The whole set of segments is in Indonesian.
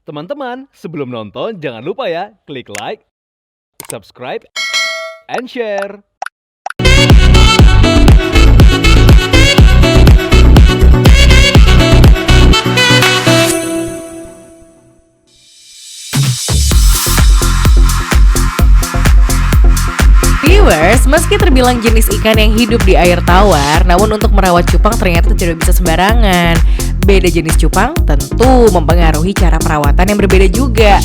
Teman-teman, sebelum nonton jangan lupa ya klik like, subscribe, and share. Viewers, meski terbilang jenis ikan yang hidup di air tawar, namun untuk merawat cupang ternyata tidak bisa sembarangan. Beda jenis cupang tentu mempengaruhi cara perawatan yang berbeda juga.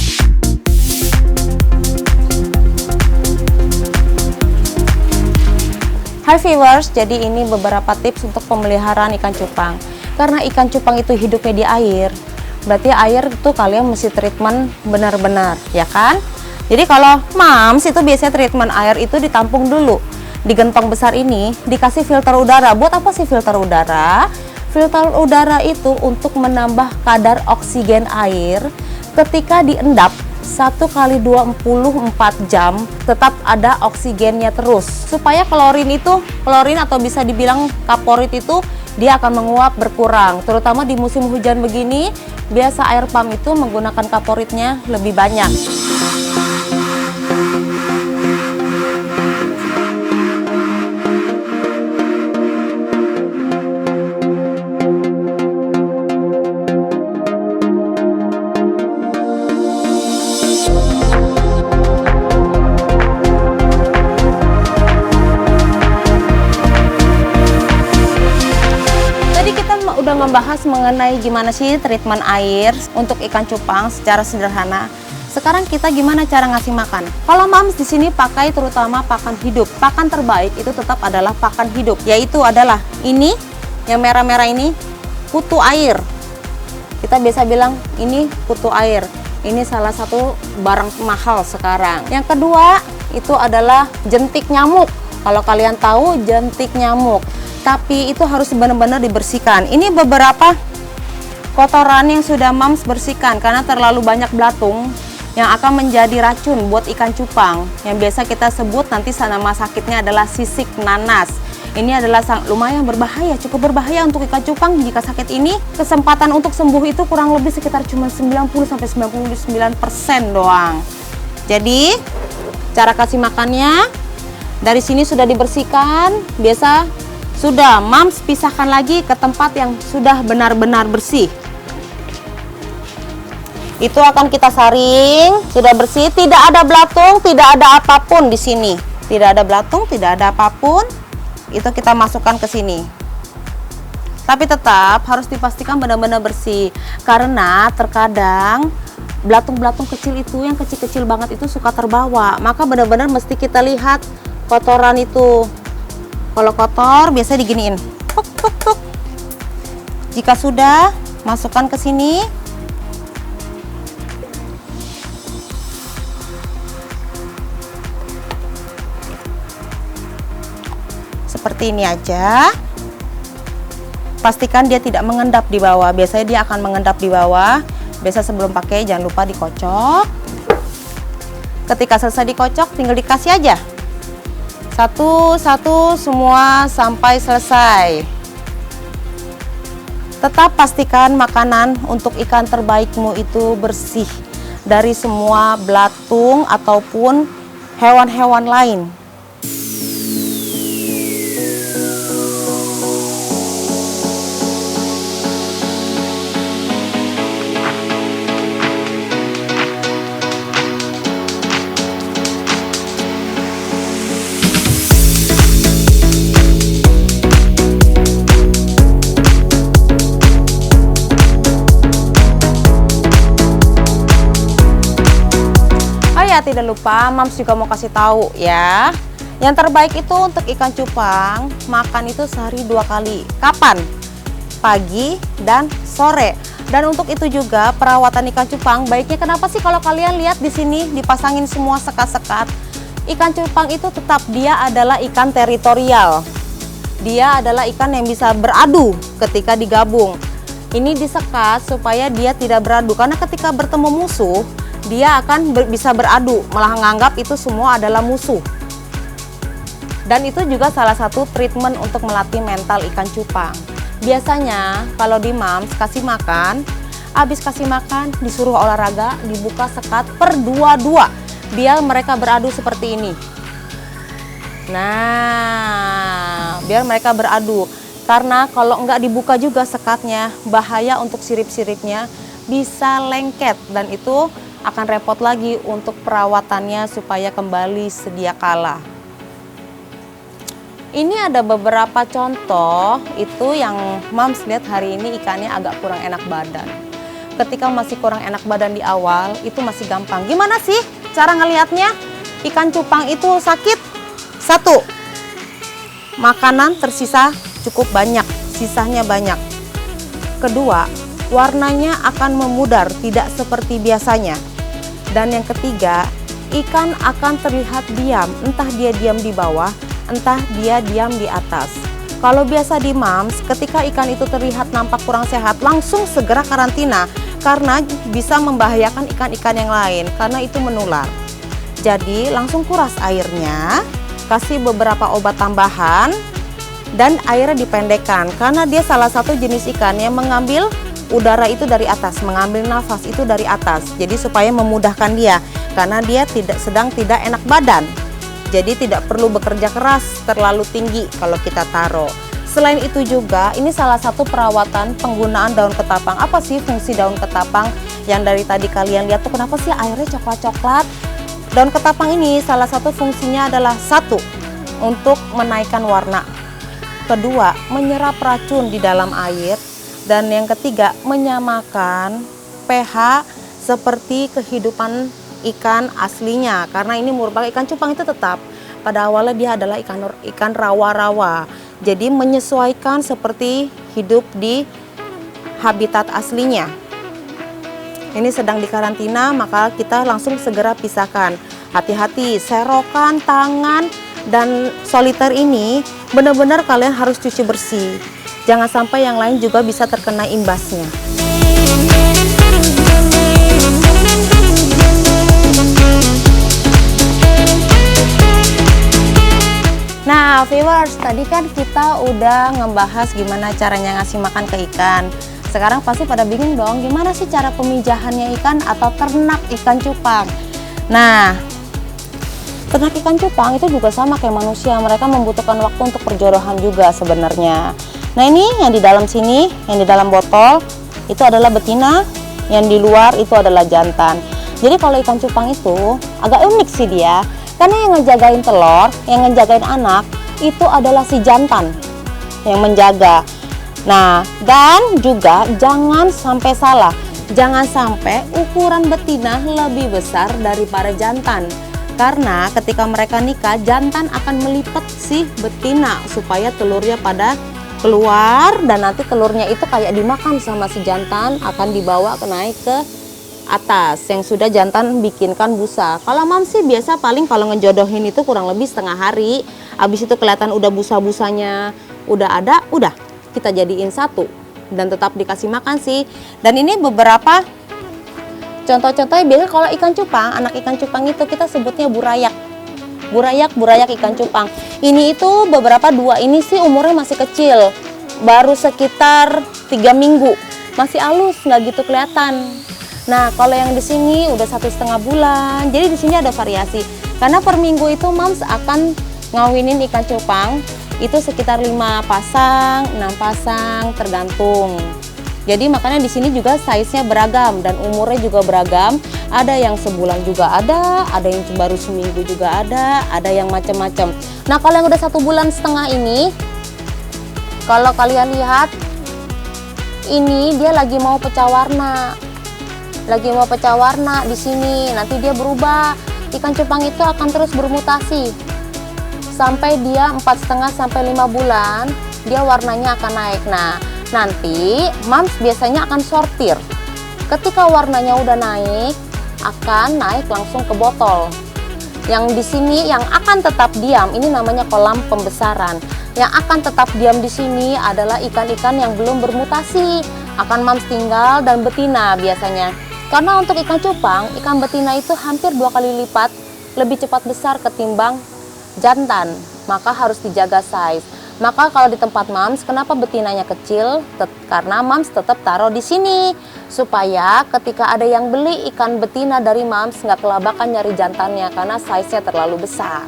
Hai viewers, jadi ini beberapa tips untuk pemeliharaan ikan cupang. Karena ikan cupang itu hidupnya di air, berarti air itu kalian mesti treatment benar-benar, ya kan? Jadi kalau mams itu biasanya treatment air itu ditampung dulu. Di gentong besar ini dikasih filter udara. Buat apa sih filter udara? Filter udara itu untuk menambah kadar oksigen air ketika diendap 1 kali 24 jam tetap ada oksigennya terus, supaya klorin atau bisa dibilang kaporit itu dia akan menguap berkurang, terutama di musim hujan begini biasa air pump itu menggunakan kaporitnya lebih banyak. Udah ngebahas mengenai gimana sih treatment air untuk ikan cupang secara sederhana. Sekarang kita gimana cara ngasih makan. Kalau mams di sini pakai terutama pakan hidup. Pakan terbaik itu tetap adalah pakan hidup, yaitu adalah ini yang merah-merah ini kutu air. Kita biasa bilang ini kutu air. Ini salah satu barang mahal sekarang. Yang kedua itu adalah jentik nyamuk. Kalau kalian tahu jentik nyamuk, tapi itu harus benar-benar dibersihkan. Ini beberapa kotoran yang sudah mams bersihkan karena terlalu banyak belatung yang akan menjadi racun buat ikan cupang, yang biasa kita sebut nanti nama sakitnya adalah sisik nanas. Ini adalah lumayan berbahaya, cukup berbahaya untuk ikan cupang. Jika sakit ini, kesempatan untuk sembuh itu kurang lebih sekitar cuma 90-99% doang. Jadi cara kasih makannya dari sini sudah dibersihkan, biasa sudah mams pisahkan lagi ke tempat yang sudah benar-benar bersih. Itu akan kita saring, sudah bersih, tidak ada belatung, tidak ada apapun di sini. Tidak ada belatung, tidak ada apapun. Itu kita masukkan ke sini. Tapi tetap harus dipastikan benar-benar bersih, karena terkadang belatung-belatung kecil itu yang kecil-kecil banget itu suka terbawa. Maka benar-benar mesti kita lihat kotoran itu. Kalau kotor biasa diginiin, tuk tuk tuk. Jika sudah, masukkan ke sini. Seperti ini aja. Pastikan dia tidak mengendap di bawah. Biasanya dia akan mengendap di bawah. Biasa sebelum pakai jangan lupa dikocok. Ketika selesai dikocok, tinggal dikasih aja. Satu-satu semua sampai selesai. Tetap pastikan makanan untuk ikan terbaikmu itu bersih dari semua belatung ataupun hewan-hewan lain. Tidak lupa mams juga mau kasih tahu ya, yang terbaik itu untuk ikan cupang makan itu sehari 2 kali. Kapan? Pagi dan sore. Dan untuk itu juga perawatan ikan cupang baiknya, kenapa sih kalau kalian lihat di sini dipasangin semua sekat-sekat. Ikan cupang itu tetap dia adalah ikan teritorial. Dia adalah ikan yang bisa beradu ketika digabung. Ini disekat supaya dia tidak beradu, karena ketika bertemu musuh dia akan bisa beradu, malah menganggap itu semua adalah musuh. Dan itu juga salah satu treatment untuk melatih mental ikan cupang. Biasanya kalau di mams kasih makan, Habis kasih makan, disuruh olahraga, dibuka sekat per 2-2. Biar mereka beradu seperti ini. Nah, biar mereka beradu. Karena kalau nggak dibuka juga sekatnya, bahaya untuk sirip-siripnya bisa lengket. Dan itu akan repot lagi untuk perawatannya supaya kembali sedia kala. Ini ada beberapa contoh itu yang Mams lihat hari ini ikannya agak kurang enak badan. Ketika masih kurang enak badan di awal, itu masih gampang. Gimana sih cara ngelihatnya? Ikan cupang itu sakit. 1. Makanan tersisa cukup banyak, sisanya banyak. 2. Warnanya akan memudar, tidak seperti biasanya. Dan yang 3, ikan akan terlihat diam, entah dia diam di bawah, entah dia diam di atas. Kalau biasa di Mams, ketika ikan itu terlihat nampak kurang sehat, langsung segera karantina karena bisa membahayakan ikan-ikan yang lain karena itu menular. Jadi langsung kuras airnya, kasih beberapa obat tambahan dan airnya dipendekkan karena dia salah satu jenis ikan yang mengambil udara itu dari atas, mengambil nafas itu dari atas. Jadi supaya memudahkan dia karena dia sedang tidak enak badan. Jadi tidak perlu bekerja keras terlalu tinggi kalau kita taruh. Selain itu juga, ini salah satu perawatan penggunaan daun ketapang. Apa sih fungsi daun ketapang yang dari tadi kalian lihat tuh kenapa sih airnya coklat-coklat? Daun ketapang ini salah satu fungsinya adalah 1, untuk menaikkan warna. 2, menyerap racun di dalam air. Dan yang 3, menyamakan pH seperti kehidupan ikan aslinya. Karena ini merupakan ikan cupang itu tetap pada awalnya dia adalah ikan rawa-rawa. Jadi menyesuaikan seperti hidup di habitat aslinya. Ini sedang dikarantina, maka kita langsung segera pisahkan. Hati-hati, serokan, tangan, dan soliter ini benar-benar kalian harus cuci bersih. Jangan sampai yang lain juga bisa terkena imbasnya. Nah viewers, tadi kan kita udah ngebahas gimana caranya ngasih makan ke ikan. Sekarang pasti pada bingung dong, gimana sih cara pemijahannya ikan atau ternak ikan cupang. Nah, ternak ikan cupang itu juga sama kayak manusia, mereka membutuhkan waktu untuk perjodohan juga sebenarnya. Nah ini yang di dalam sini, yang di dalam botol, itu adalah betina, yang di luar itu adalah jantan. Jadi kalau ikan cupang itu agak unik sih dia. Karena yang ngejagain telur, yang ngejagain anak, itu adalah si jantan yang menjaga. Nah, dan juga jangan sampai salah. Jangan sampai ukuran betina lebih besar daripada jantan. Karena ketika mereka nikah, jantan akan melipat si betina supaya telurnya pada keluar. Dan nanti telurnya itu kayak dimakan sama si jantan, akan dibawa naik ke atas yang sudah jantan bikinkan busa. Kalau Mams sih biasa paling kalau ngejodohin itu kurang lebih setengah hari. Habis itu kelihatan udah busa-busanya udah ada, udah kita jadiin satu dan tetap dikasih makan sih. Dan ini beberapa contoh-contohnya. Biasa kalau ikan cupang, anak ikan cupang itu kita sebutnya burayak. Burayak ikan cupang. Ini itu beberapa, 2 ini sih umurnya masih kecil. Baru sekitar 3 minggu. Masih halus, nggak gitu kelihatan. Nah, kalau yang di sini udah 1,5 bulan. Jadi di sini ada variasi. Karena per minggu itu Mams akan ngawinin ikan cupang itu sekitar 5 pasang, 6 pasang tergantung. Jadi makanya di sini juga size-nya beragam dan umurnya juga beragam. Ada yang sebulan juga ada yang baru seminggu juga ada yang macam-macam. Nah, kalau yang udah 1,5 bulan ini, kalau kalian lihat, ini dia lagi mau pecah warna. Di sini. Nanti dia berubah. Ikan cupang itu akan terus bermutasi sampai dia 4,5 sampai 5 bulan, dia warnanya akan naik. Nah, nanti Mams biasanya akan sortir. Ketika warnanya udah naik, akan naik langsung ke botol. Yang di sini yang akan tetap diam, ini namanya kolam pembesaran. Yang akan tetap diam di sini adalah ikan-ikan yang belum bermutasi. Akan Mams tinggal dan betina biasanya. Karena untuk ikan cupang, ikan betina itu hampir 2 kali lipat lebih cepat besar ketimbang jantan. Maka harus dijaga size. Maka kalau di tempat Mams, kenapa betinanya kecil? Karena Mams tetap taruh di sini supaya ketika ada yang beli ikan betina dari Mams nggak kelabakan nyari jantannya karena size-nya terlalu besar.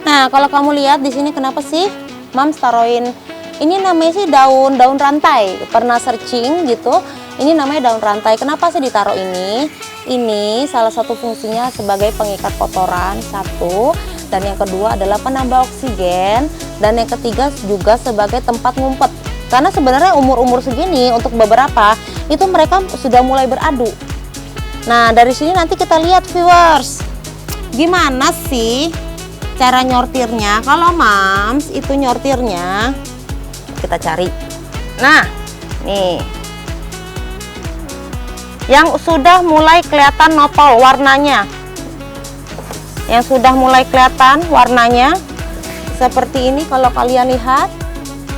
Nah, kalau kamu lihat di sini kenapa sih Mams taruhin ini namanya sih daun rantai. Pernah searching gitu. Ini namanya daun rantai. Kenapa sih ditaruh ini? Ini salah satu fungsinya sebagai pengikat kotoran satu. Dan yang kedua adalah penambah oksigen, dan yang ketiga juga sebagai tempat ngumpet. Karena sebenarnya umur-umur segini untuk beberapa itu mereka sudah mulai beradu. Nah, dari sini nanti kita lihat viewers, gimana sih cara nyortirnya. Kalau Mams itu nyortirnya kita cari. Nah, nih yang sudah mulai kelihatan notol warnanya. Yang sudah mulai kelihatan warnanya seperti ini, kalau kalian lihat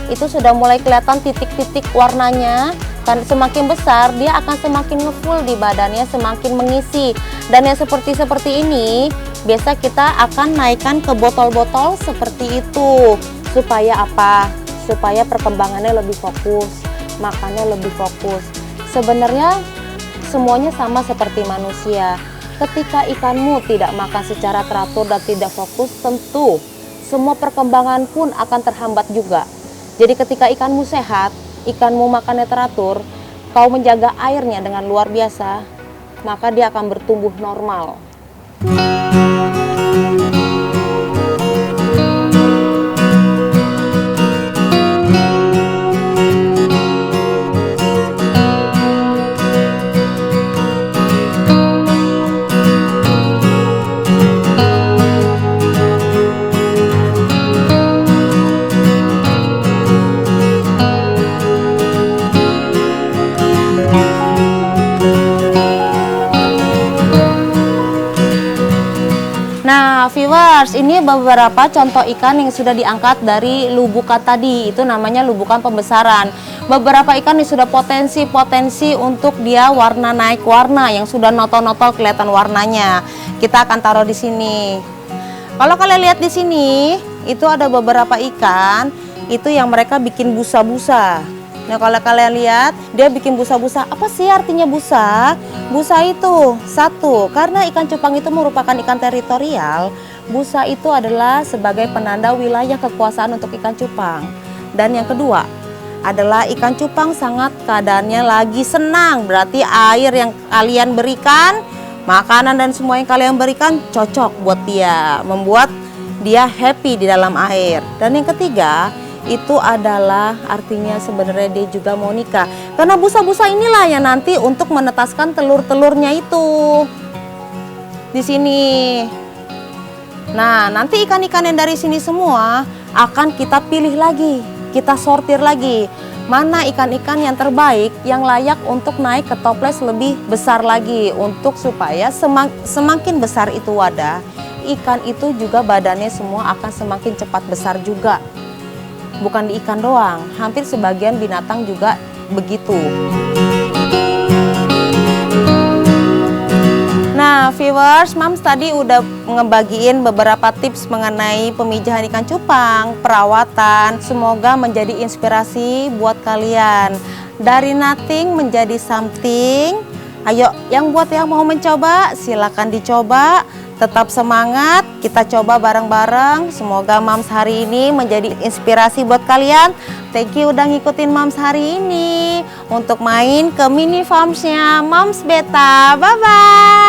itu sudah mulai kelihatan titik-titik warnanya. Dan semakin besar dia akan semakin ngefull di badannya, semakin mengisi. Dan yang seperti ini biasa kita akan naikkan ke botol-botol seperti itu. Supaya apa? Supaya perkembangannya lebih fokus, makannya lebih fokus. Sebenarnya semuanya sama seperti manusia. Ketika ikanmu tidak makan secara teratur dan tidak fokus, tentu semua perkembangan pun akan terhambat juga. Jadi ketika ikanmu sehat, ikanmu makannya teratur, kau menjaga airnya dengan luar biasa, maka dia akan bertumbuh normal. Nah viewers, ini beberapa contoh ikan yang sudah diangkat dari lubukan tadi. Itu namanya lubukan pembesaran. Beberapa ikan yang sudah potensi untuk dia warna naik warna, yang sudah notol-notol kelihatan warnanya. Kita akan taruh di sini. Kalau kalian lihat di sini, itu ada beberapa ikan itu yang mereka bikin busa-busa. Nah kalau kalian lihat, dia bikin busa-busa. Apa sih artinya busa? Busa itu satu, karena ikan cupang itu merupakan ikan teritorial. Busa itu adalah sebagai penanda wilayah kekuasaan untuk ikan cupang. Dan yang kedua adalah ikan cupang sangat keadaannya lagi senang. Berarti air yang kalian berikan, makanan dan semua yang kalian berikan cocok buat dia, membuat dia happy di dalam air. Dan yang ketiga itu adalah artinya sebenarnya dia juga mau nikah, karena busa-busa inilah yang nanti untuk menetaskan telur-telurnya itu di sini. Nah nanti ikan-ikan yang dari sini semua akan kita pilih lagi, kita sortir lagi mana ikan-ikan yang terbaik, yang layak untuk naik ke toples lebih besar lagi, untuk supaya semakin besar itu wadah, ikan itu juga badannya semua akan semakin cepat besar juga. Bukan di ikan doang, hampir sebagian binatang juga begitu. Nah viewers, Mams tadi udah ngebagiin beberapa tips mengenai pemijahan ikan cupang, perawatan. Semoga menjadi inspirasi buat kalian. Dari nothing menjadi something. Ayo, yang mau mencoba silakan dicoba. Tetap semangat, kita coba bareng-bareng. Semoga Mams hari ini menjadi inspirasi buat kalian. Thank you udah ngikutin Mams hari ini untuk main ke mini farmsnya Mams Beta. Bye-bye.